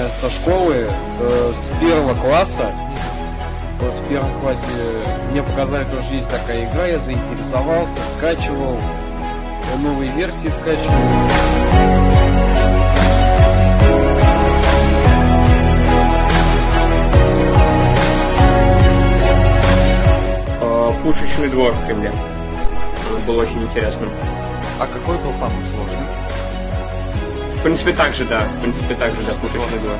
наверное, со школы, с первого класса. Вот в первом классе мне показали, что есть такая игра, я заинтересовался, скачивал, новые версии скачивал. Пушечный двор в Кремле. Было очень интересно. А какой был самый сложный? В принципе, так же, да. Пушечный двор.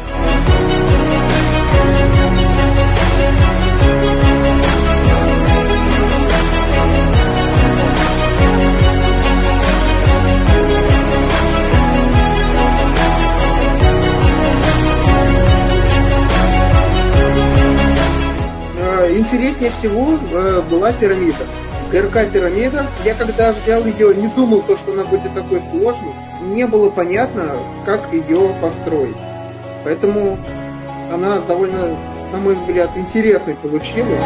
Интереснее всего была пирамида. ГРК пирамида. Я когда взял ее, не думал, что она будет такой сложной. Не было понятно, как ее построить. Поэтому она довольно, на мой взгляд, интересной получилась.